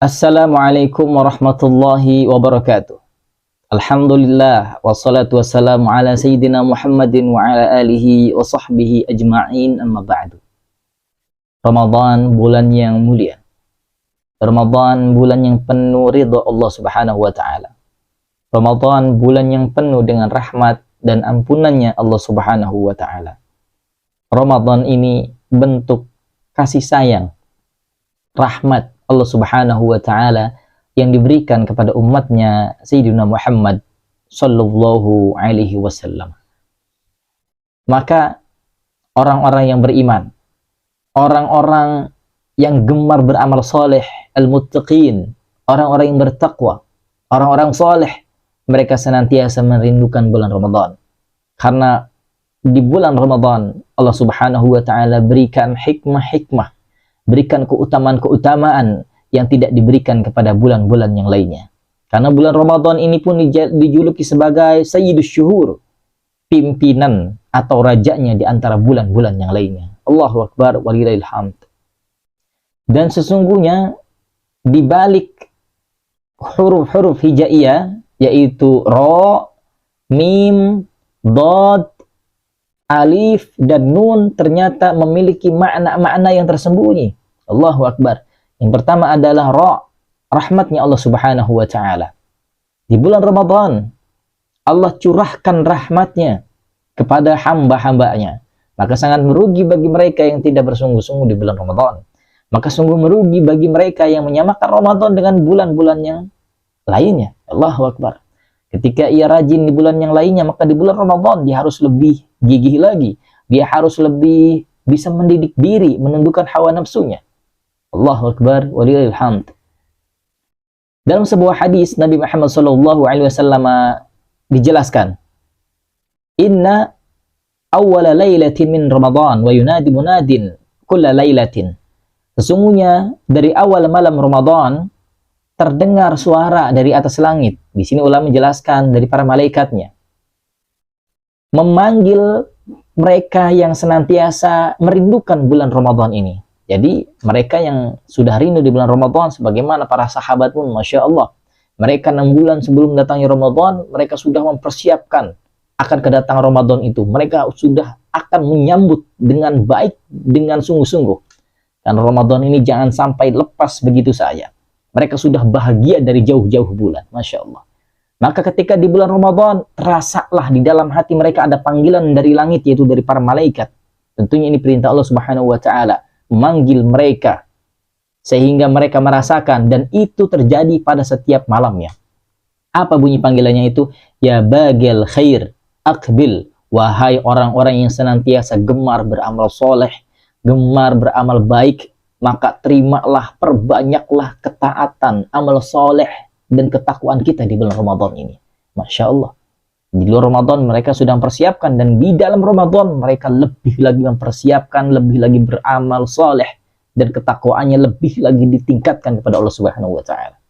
Assalamualaikum warahmatullahi wabarakatuh. Alhamdulillah wassalatu wassalamu ala sayyidina Muhammadin wa ala alihi wa sahbihi ajma'in, amma ba'du. Ramadan, bulan yang mulia. Ramadan, bulan yang penuh ridha Allah Subhanahu wa taala. Ramadan, bulan yang penuh dengan rahmat dan ampunannya Allah Subhanahu wa taala. Ramadan ini bentuk kasih sayang, rahmat Allah Subhanahu wa taala yang diberikan kepada umatnya Sayyidina Muhammad sallallahu alaihi wasallam. Maka orang-orang yang beriman, orang-orang yang gemar beramal soleh, al-muttaqin, orang-orang yang bertakwa, orang-orang soleh, mereka senantiasa merindukan bulan Ramadan. Karena di bulan Ramadan Allah Subhanahu wa taala berikan hikmah-hikmah, berikan keutamaan-keutamaan yang tidak diberikan kepada bulan-bulan yang lainnya. Karena bulan Ramadan ini pun dijuluki sebagai Sayyidus Syuhur, pimpinan atau rajanya di antara bulan-bulan yang lainnya. Allahu Akbar walillahil hamd. Dan sesungguhnya di balik huruf-huruf hijaiyah, yaitu Ra, Mim, Dad, Alif, dan Nun, ternyata memiliki makna-makna yang tersembunyi. Allahu Akbar. Yang pertama adalah Ra, rahmatnya Allah Subhanahu wa taala. Di bulan Ramadan Allah curahkan rahmatnya kepada hamba-hambanya. Maka sangat merugi bagi mereka yang tidak bersungguh-sungguh di bulan Ramadan. Maka sungguh merugi bagi mereka yang menyamakan Ramadan dengan bulan-bulan yang lainnya. Allahu Akbar. Ketika ia rajin di bulan yang lainnya, maka di bulan Ramadan dia harus lebih gigih lagi. Dia harus lebih bisa mendidik diri, menundukkan hawa nafsunya. Allahu Akbar walillahil hamd. Dalam sebuah hadis Nabi Muhammad SAW dijelaskan, Inna awwala laylatin min Ramadan wa yunadi munadin kulla laylatin. Sesungguhnya dari awal malam Ramadan terdengar suara dari atas langit. Di sini ulama menjelaskan dari para malaikatnya, memanggil mereka yang senantiasa merindukan bulan Ramadan ini. Jadi mereka yang sudah rindu di bulan Ramadan, sebagaimana para sahabat pun, Masya Allah, mereka 6 bulan sebelum datangnya Ramadan, mereka sudah mempersiapkan akan kedatangan Ramadan itu. Mereka sudah akan menyambut dengan baik, dengan sungguh-sungguh. Dan Ramadan ini jangan sampai lepas begitu saja. Mereka sudah bahagia dari jauh-jauh bulan. Masya Allah. Maka ketika di bulan Ramadan, terasalah di dalam hati mereka ada panggilan dari langit, yaitu dari para malaikat. Tentunya ini perintah Allah Subhanahu wa taala, memanggil mereka sehingga mereka merasakan, dan itu terjadi pada setiap malamnya. Apa bunyi panggilannya itu? Ya bagil khair aqbil, wahai orang-orang yang senantiasa gemar beramal soleh, gemar beramal baik, maka terimalah, perbanyaklah ketaatan, amal soleh dan ketakwaan kita di bulan Ramadan ini. Masya Allah. Di luar Ramadan mereka sudah mempersiapkan, dan di dalam Ramadan mereka lebih lagi mempersiapkan, lebih lagi beramal soleh, dan ketakwaannya lebih lagi ditingkatkan kepada Allah Subhanahu wa taala.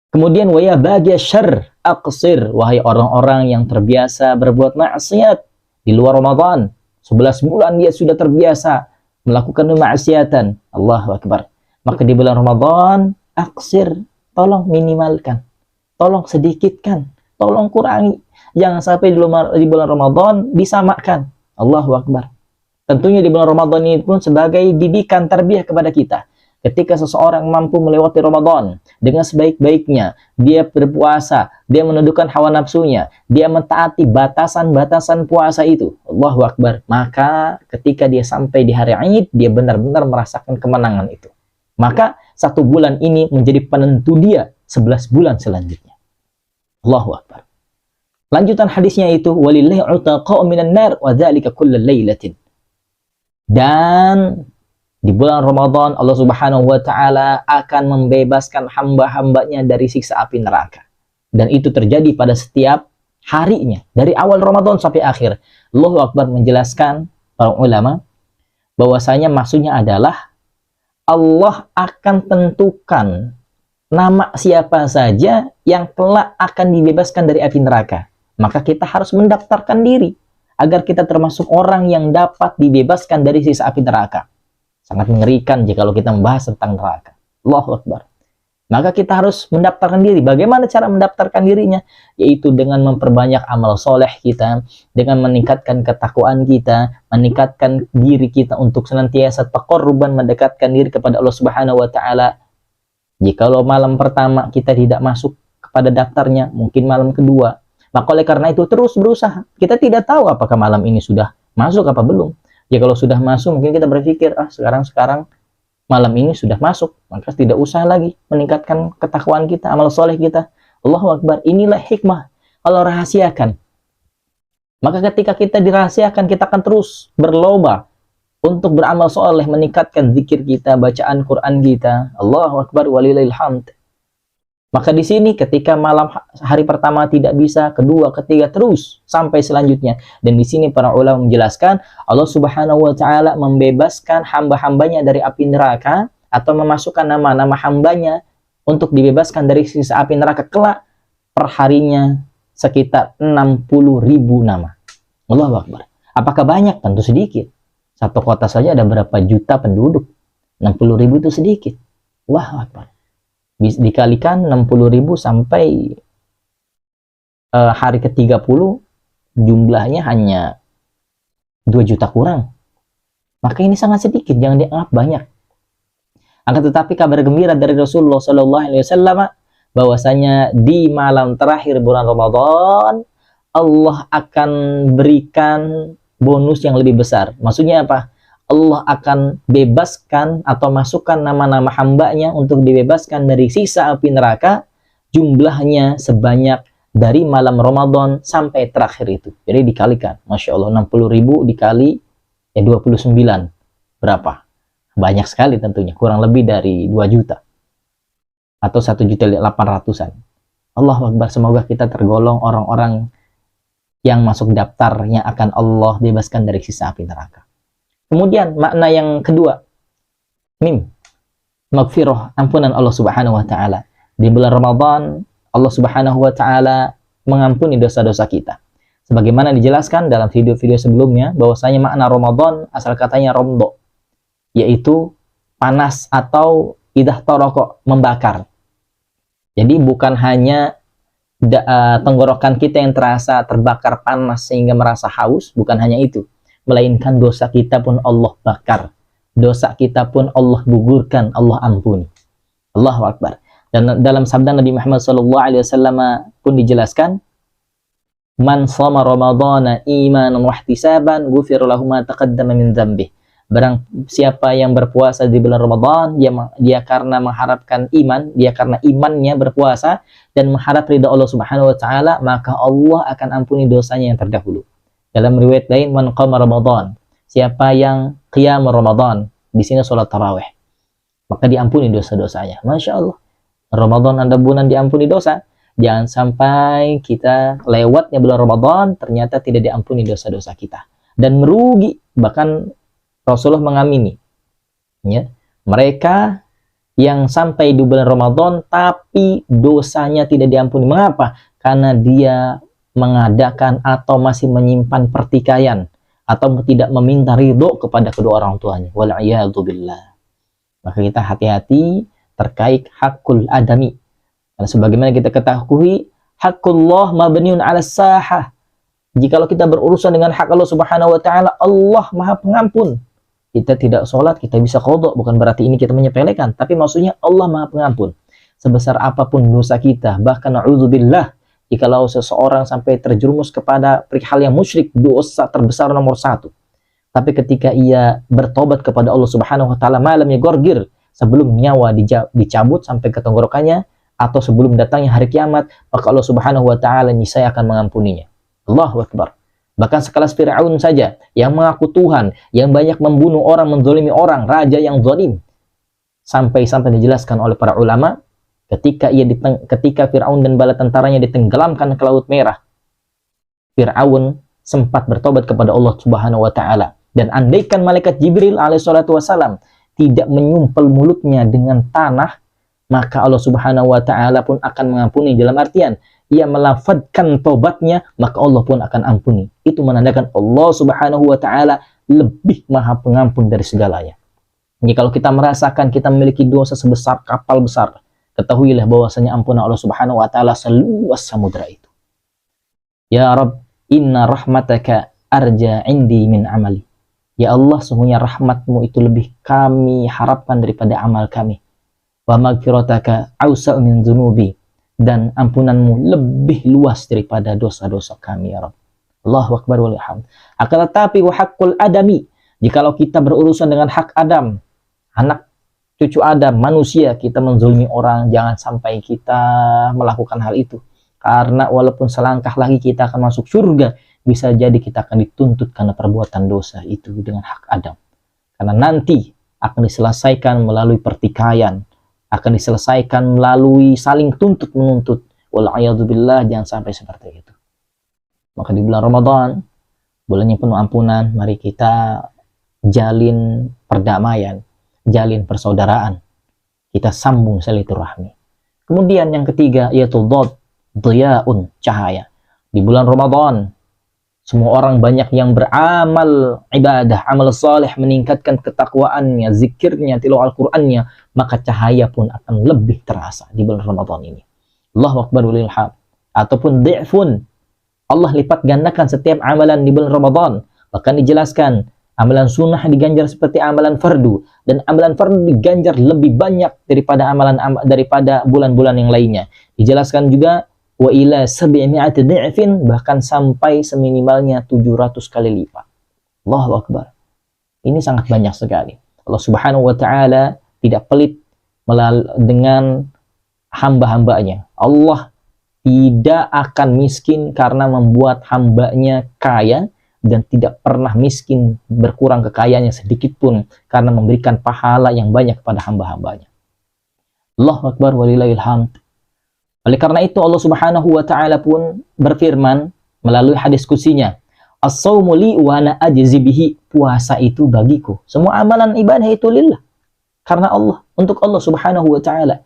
Kemudian wa ya bagya syarr aqsir, wahai orang-orang yang terbiasa berbuat maksiat di luar Ramadan. 11 bulan dia sudah terbiasa melakukan maksiatan. Allahu Akbar. Maka di bulan Ramadan, aksir, tolong minimalkan, tolong sedikitkan, tolong kurangi. Jangan sampai di bulan Ramadan disamakan. Allahu Akbar. Tentunya di bulan Ramadan ini pun sebagai didikan tarbiyah kepada kita. Ketika seseorang mampu melewati Ramadan dengan sebaik-baiknya, dia berpuasa, dia menundukkan hawa nafsunya, dia mentaati batasan-batasan puasa itu. Allahu Akbar. Maka ketika dia sampai di hari Id, dia benar-benar merasakan kemenangan itu. Maka 1 bulan ini menjadi penentu dia 11 bulan selanjutnya. Allahu Akbar. Lanjutan hadisnya itu, walillahi utaqa'u minan nar wa dzalika kullal lailatin. Dan di bulan Ramadan Allah Subhanahu wa taala akan membebaskan hamba-hambanya dari siksa api neraka. Dan itu terjadi pada setiap harinya, dari awal Ramadan sampai akhir. Allahu Akbar. Menjelaskan para ulama bahwasanya maksudnya adalah Allah akan tentukan nama siapa saja yang kelak akan dibebaskan dari api neraka. Maka kita harus mendaftarkan diri agar kita termasuk orang yang dapat dibebaskan dari siksa api neraka. Sangat mengerikan jika kita membahas tentang neraka. Allahu Akbar. Maka kita harus mendaftarkan diri. Bagaimana cara mendaftarkan dirinya? Yaitu dengan memperbanyak amal soleh kita, dengan meningkatkan ketakwaan kita, meningkatkan diri kita untuk senantiasa taqarruban, mendekatkan diri kepada Allah Subhanahu wa taala. Jikalau malam pertama kita tidak masuk kepada daftarnya, mungkin malam kedua. Maka oleh karena itu terus berusaha. Kita tidak tahu apakah malam ini sudah masuk apa belum. Jikalau sudah masuk, mungkin kita berpikir, sekarang malam ini sudah masuk, maka tidak usah lagi meningkatkan ketakwaan kita, amal soleh kita. Allahu Akbar. Inilah hikmah Allah rahasiakan. Maka ketika kita dirahasiakan, kita akan terus berlomba untuk beramal soleh, meningkatkan zikir kita, bacaan Quran kita. Allahu Akbar walillahil hamd. Maka di sini ketika malam hari pertama tidak bisa, kedua, ketiga, terus sampai selanjutnya. Dan di sini para ulama menjelaskan Allah Subhanahu wa taala membebaskan hamba-hambanya dari api neraka, atau memasukkan nama-nama hambanya untuk dibebaskan dari siksa api neraka kelak, perharinya sekitar 60.000 nama. Allahu Akbar. Apakah banyak? Tentu sedikit. Satu kota saja ada berapa juta penduduk. 60.000 itu sedikit. Allahu Akbar. Dikalikan 60.000 sampai hari ke-30 jumlahnya hanya 2 juta kurang. Maka ini sangat sedikit, jangan dianggap banyak. Akan tetapi kabar gembira dari Rasulullah SAW bahwasanya di malam terakhir bulan Ramadan Allah akan berikan bonus yang lebih besar. Maksudnya apa? Allah akan bebaskan atau masukkan nama-nama hambanya untuk dibebaskan dari sisa api neraka, jumlahnya sebanyak dari malam Ramadan sampai terakhir itu. Jadi dikalikan, Masya Allah, 60.000 dikali 29. Berapa? Banyak sekali tentunya, kurang lebih dari 2 juta. Atau 1.800.000-an. Allahu Akbar, semoga kita tergolong orang-orang yang masuk daftarnya akan Allah bebaskan dari sisa api neraka. Kemudian makna yang kedua, mim, maghfirah, ampunan Allah Subhanahu wa taala. Di bulan Ramadan Allah Subhanahu wa taala mengampuni dosa-dosa kita. Sebagaimana dijelaskan dalam video-video sebelumnya bahwasanya makna Ramadan asal katanya romdo, yaitu panas atau idah toroko, membakar. Jadi bukan hanya tenggorokan kita yang terasa terbakar panas sehingga merasa haus, bukan hanya itu. Melainkan dosa kita pun Allah bakar, dosa kita pun Allah gugurkan, Allah ampuni. Allahu Akbar. Dan dalam sabda Nabi Muhammad SAW pun dijelaskan, man shoma ramadhana imanan wa ihtisaban ghufira lahu ma taqaddama min dzambih. Barang siapa yang berpuasa di bulan Ramadan, dia karena mengharapkan iman, dia karena imannya berpuasa dan mengharap ridha Allah Subhanahu wa taala, maka Allah akan ampuni dosanya yang terdahulu. Dalam riwayat lain, man qama Ramadan, siapa yang qiyam Ramadan, di sini sholat tarawih, maka diampuni dosa-dosanya. Masya Allah, Ramadan ada bulan diampuni dosa. Jangan sampai kita lewatnya bulan Ramadan ternyata tidak diampuni dosa-dosa kita dan merugi. Bahkan Rasulullah mengamini, ya, mereka yang sampai di bulan Ramadan tapi dosanya tidak diampuni. Mengapa? Karena dia mengadakan atau masih menyimpan pertikaian atau tidak meminta ridho kepada kedua orang tuanya. Wal'iyadzubillah. Maka kita hati-hati terkait hakul adami. Dan sebagaimana kita ketahui, hakullah mabniun 'ala sahah. Jikalau kita berurusan dengan hak Allah Subhanahu wa taala, Allah Maha Pengampun. Kita tidak sholat, kita bisa qadha, bukan berarti ini kita menyepelekan, tapi maksudnya Allah Maha Pengampun. Sebesar apapun dosa kita, bahkan na'udzubillah, jikalau seseorang sampai terjerumus kepada perihal yang musyrik, dosa terbesar nomor 1. Tapi ketika ia bertobat kepada Allah Subhanahu wa taala malam gorgir, sebelum nyawa dicabut sampai ke tenggorokannya atau sebelum datangnya hari kiamat, maka Allah Subhanahu wa taala niscaya akan mengampuninya. Allahu Akbar. Bahkan sekelas Fir'aun saja yang mengaku Tuhan, yang banyak membunuh orang, menzalimi orang, raja yang zalim. Sampai dijelaskan oleh para ulama, ketika Fir'aun dan bala tentaranya ditenggelamkan ke Laut Merah, Fir'aun sempat bertobat kepada Allah Subhanahu wa taala. Dan andaikan malaikat Jibril alaihissalatu wassalam tidak menyumpel mulutnya dengan tanah, maka Allah Subhanahu wa taala pun akan mengampuni. Dalam artian ia melafadzkan tobatnya, maka Allah pun akan ampuni. Itu menandakan Allah Subhanahu wa taala lebih Maha Pengampun dari segalanya. Jadi kalau kita merasakan kita memiliki dosa sebesar kapal besar, ketahuilah bahwasanya ampunan Allah Subhanahu wa taala seluas samudra itu. Ya Rabb, inna rahmataka arja indi min amali. Ya Allah, sesungguhnya rahmatmu itu lebih kami harapkan daripada amal kami. Wa maghfirataka awsa'u min dzunubi, dan ampunanmu lebih luas daripada dosa-dosa kami ya Rabb. Allahu akbar walillahil hamd. Akan tetapi wa haqqul adami, jikalau kita berurusan dengan hak Adam, anak cucu Adam, manusia, kita menzulmi orang, jangan sampai kita melakukan hal itu. Karena walaupun selangkah lagi kita akan masuk surga, bisa jadi kita akan dituntut karena perbuatan dosa itu dengan hak Adam. Karena nanti akan diselesaikan melalui pertikaian, akan diselesaikan melalui saling tuntut menuntut. Wal'iyadzubillah, jangan sampai seperti itu. Maka di bulan Ramadan, bulan yang penuh ampunan, mari kita jalin perdamaian, jalin persaudaraan, kita sambung silaturahmi. Kemudian yang ketiga yaitu dhiyaun, cahaya. Di bulan Ramadan, semua orang banyak yang beramal ibadah, amal saleh, meningkatkan ketakwaannya, zikirnya, tilawah Al-Qur'annya, maka cahaya pun akan lebih terasa di bulan Ramadan ini. Allahu akbar walillahil hamd. Ataupun dhi'fun, Allah lipat gandakan setiap amalan di bulan Ramadan. Bahkan dijelaskan, amalan sunnah diganjar seperti amalan fardu, dan amalan fardu diganjar lebih banyak daripada bulan-bulan yang lainnya. Dijelaskan juga wa ila 700 dhi'fin, bahkan sampai seminimalnya 700 kali lipat. Allahu akbar. Ini sangat banyak sekali. Allah Subhanahu wa taala tidak pelit dengan hamba-hambanya. Allah tidak akan miskin karena membuat hambanya kaya, dan tidak pernah miskin berkurang kekayaannya sedikit pun karena memberikan pahala yang banyak kepada hamba-hambanya. Allahu akbar walillahil hamd. Oleh karena itu Allah Subhanahu wa taala pun berfirman melalui hadis qudsinya, "As-shaumu li wa ana ajzi bihi." Puasa itu bagiku. Semua amalan ibadah itu lillah, karena Allah, untuk Allah Subhanahu wa taala.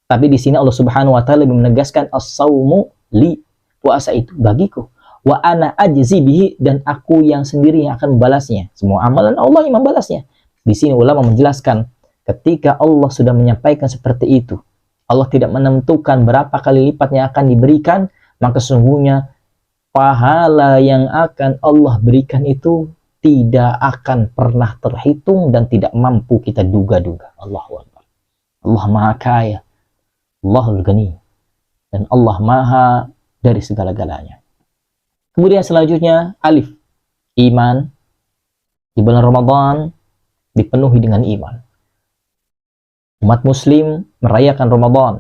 Tapi di sini Allah Subhanahu wa taala lebih menegaskan as-shaumu li, puasa itu bagiku. Wa ana ajzi bihi, dan aku yang sendiri yang akan membalasnya. Semua amalan Allah yang membalasnya. Di sini ulama menjelaskan, ketika Allah sudah menyampaikan seperti itu, Allah tidak menentukan berapa kali lipat yang akan diberikan, maka sesungguhnya pahala yang akan Allah berikan itu tidak akan pernah terhitung dan tidak mampu kita duga-duga. Allahu akbar. Allah Maha Kaya, Allahul Ghani, dan Allah Maha dari segala-galanya. Kemudian selanjutnya alif, iman. Di bulan Ramadan dipenuhi dengan iman. Umat muslim merayakan Ramadan,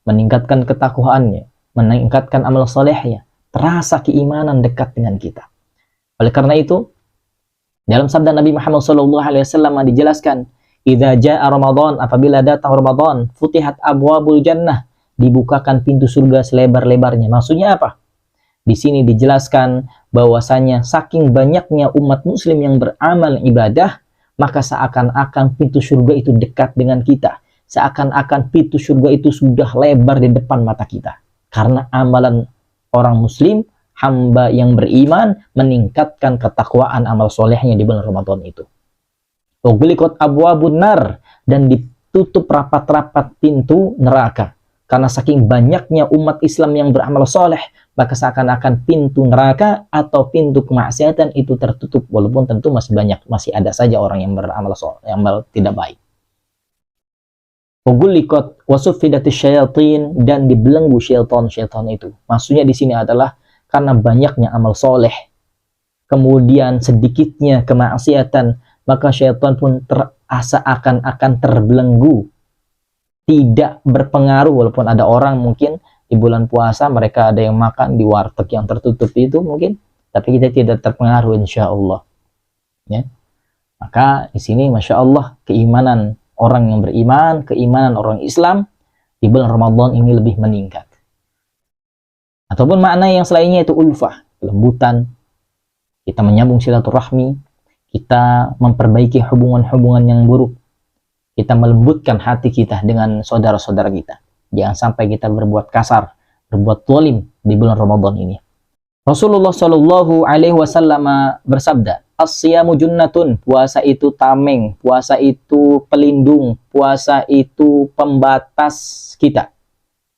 meningkatkan ketakwaannya, meningkatkan amal salehnya, terasa keimanan dekat dengan kita. Oleh karena itu, dalam sabda Nabi Muhammad SAW dijelaskan, "Idza jaa Ramadan," apabila datang Ramadan, "futihat abwabul jannah," dibukakan pintu surga selebar-lebarnya. Maksudnya apa? Di sini dijelaskan bahwasanya saking banyaknya umat muslim yang beramal ibadah, maka seakan-akan pintu surga itu dekat dengan kita. Seakan-akan pintu surga itu sudah lebar di depan mata kita. Karena amalan orang muslim, hamba yang beriman, meningkatkan ketakwaan amal solehnya di bulan Ramadan itu. Ughliqat abwabun nar, dan ditutup rapat-rapat pintu neraka. Karena saking banyaknya umat Islam yang beramal soleh, maka seakan-akan pintu neraka atau pintu kemaksiatan itu tertutup. Walaupun tentu masih ada saja orang yang beramal soleh, yang tidak baik. Ughliqat wasuffidatis syayatin, dan dibelenggu syaitan itu. Maksudnya di sini adalah karena banyaknya amal soleh, kemudian sedikitnya kemaksiatan, maka syaitan pun terasa akan terbelenggu, tidak berpengaruh. Walaupun ada orang mungkin di bulan puasa mereka ada yang makan di warteg yang tertutup itu mungkin, tapi kita tidak terpengaruh insya Allah. Ya. Maka di sini masya Allah keimanan orang yang beriman, keimanan orang Islam di bulan Ramadan ini lebih meningkat. Ataupun makna yang selainnya itu ulfah, kelembutan, kita menyambung silaturahmi, kita memperbaiki hubungan-hubungan yang buruk, kita melembutkan hati kita dengan saudara-saudara kita. Jangan sampai kita berbuat kasar, berbuat zalim di bulan Ramadan ini. Rasulullah Shallallahu Alaihi Wasallam bersabda, As-siyamu junnatun, puasa itu tameng, puasa itu pelindung, puasa itu pembatas kita.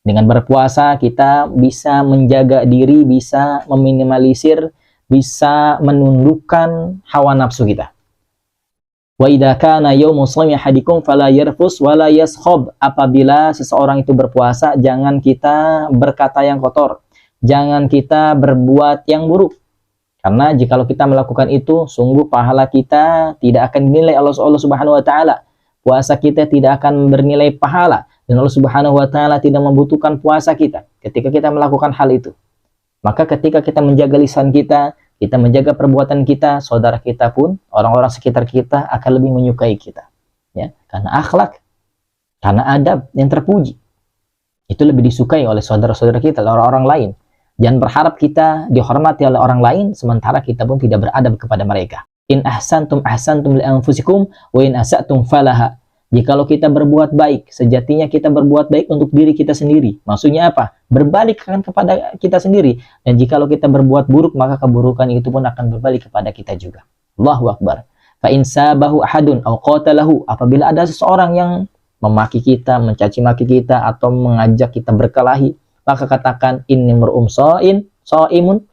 Dengan berpuasa kita bisa menjaga diri, bisa meminimalisir, bisa menundukkan hawa nafsu kita. Wa idza kana yaumu shaumi ahadikum fala yarfus wala yaskhab. Apabila seseorang itu berpuasa, jangan kita berkata yang kotor, jangan kita berbuat yang buruk. Karena jikalau kita melakukan itu, sungguh pahala kita tidak akan dinilai Allah Subhanahu wa taala. Puasa kita tidak akan bernilai pahala dan Allah Subhanahu wa taala tidak membutuhkan puasa kita ketika kita melakukan hal itu. Maka ketika kita menjaga lisan kita menjaga perbuatan kita, saudara kita pun, orang-orang sekitar kita akan lebih menyukai kita. Ya, karena akhlak, karena adab yang terpuji. Itu lebih disukai oleh saudara-saudara kita, oleh orang-orang lain. Jangan berharap kita dihormati oleh orang lain, sementara kita pun tidak beradab kepada mereka. In ahsantum ahsantum li anfusikum wa in asatum falaha. Jikalau kita berbuat baik, sejatinya kita berbuat baik untuk diri kita sendiri. Maksudnya apa? Berbalik akan kepada kita sendiri. Dan jikalau kita berbuat buruk, maka keburukan itu pun akan berbalik kepada kita juga. Allahu Akbar. Fa in sabahu ahadun aw qatalahu. Apabila ada seseorang yang memaki kita, mencaci maki kita, atau mengajak kita berkelahi, maka katakan inni mar'um shaimun.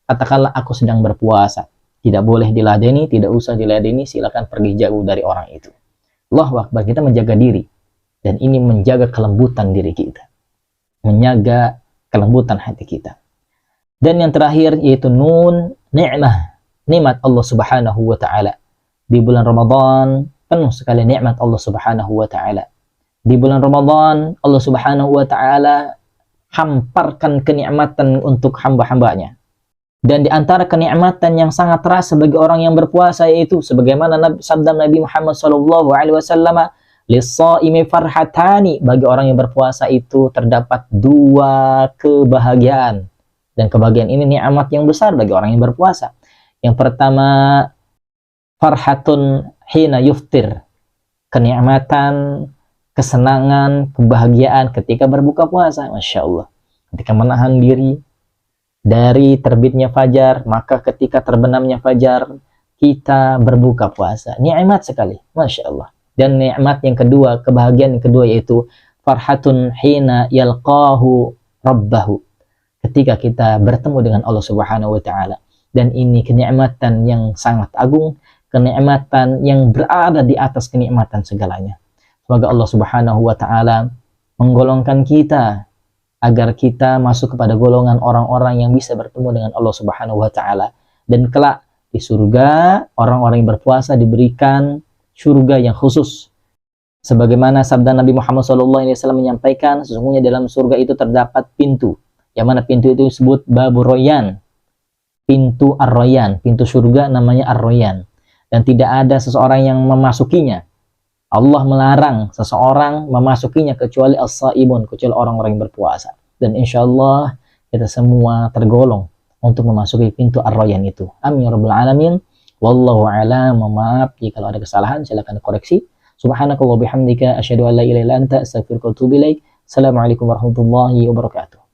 Katakanlah aku sedang berpuasa. Tidak boleh diladeni, tidak usah diladeni, silakan pergi jauh dari orang itu. Allahu Akbar, kita menjaga diri. Dan ini menjaga kelembutan diri kita. Menjaga kelembutan hati kita. Dan yang terakhir yaitu nun ni'mah. Nikmat Allah Subhanahu wa taala. Di bulan Ramadan penuh sekali nikmat Allah Subhanahu wa taala. Di bulan Ramadan Allah Subhanahu wa taala hamparkan kenikmatan untuk hamba-hambanya. Dan di antara kenikmatan yang sangat terasa bagi orang yang berpuasa yaitu sebagaimana sabda Nabi Muhammad SAW, lis-shaimi farhatani, bagi orang yang berpuasa itu terdapat dua kebahagiaan. Dan kebahagiaan ini nikmat yang besar bagi orang yang berpuasa. Yang pertama, farhatun hina yuftir, kenikmatan, kesenangan, kebahagiaan ketika berbuka puasa. Masya Allah. Ketika menahan diri dari terbitnya fajar, maka ketika terbenamnya fajar, kita berbuka puasa. Nikmat sekali. Masya Allah. Dan nikmat yang kedua, kebahagiaan yang kedua yaitu farhatun hina yalqahu rabbahu. Ketika kita bertemu dengan Allah Subhanahu wa taala. Dan ini kenikmatan yang sangat agung, kenikmatan yang berada di atas kenikmatan segalanya. Semoga Allah Subhanahu wa taala menggolongkan kita agar kita masuk kepada golongan orang-orang yang bisa bertemu dengan Allah Subhanahu wa taala, dan kelak di surga orang-orang yang berpuasa diberikan surga yang khusus. Sebagaimana sabda Nabi Muhammad SAW menyampaikan, sesungguhnya dalam surga itu terdapat pintu, yang mana pintu itu disebut Babur Royan, pintu Ar-Royan, pintu surga namanya Ar-Royan, dan tidak ada seseorang yang memasukinya. Allah melarang seseorang memasukinya kecuali as-saimun, kecuali orang-orang yang berpuasa. Dan insya Allah kita semua tergolong untuk memasuki pintu Ar-Rayyan itu. Amin ya rabbal alamin. Wallahu a'lam. Maaf jika ada kesalahan, silakan koreksi. Subhanakallah bihamdika asyhadu an la ilaha illa anta astaghfiruka wa atubu ilaik. Assalamualaikum warahmatullahi wabarakatuh.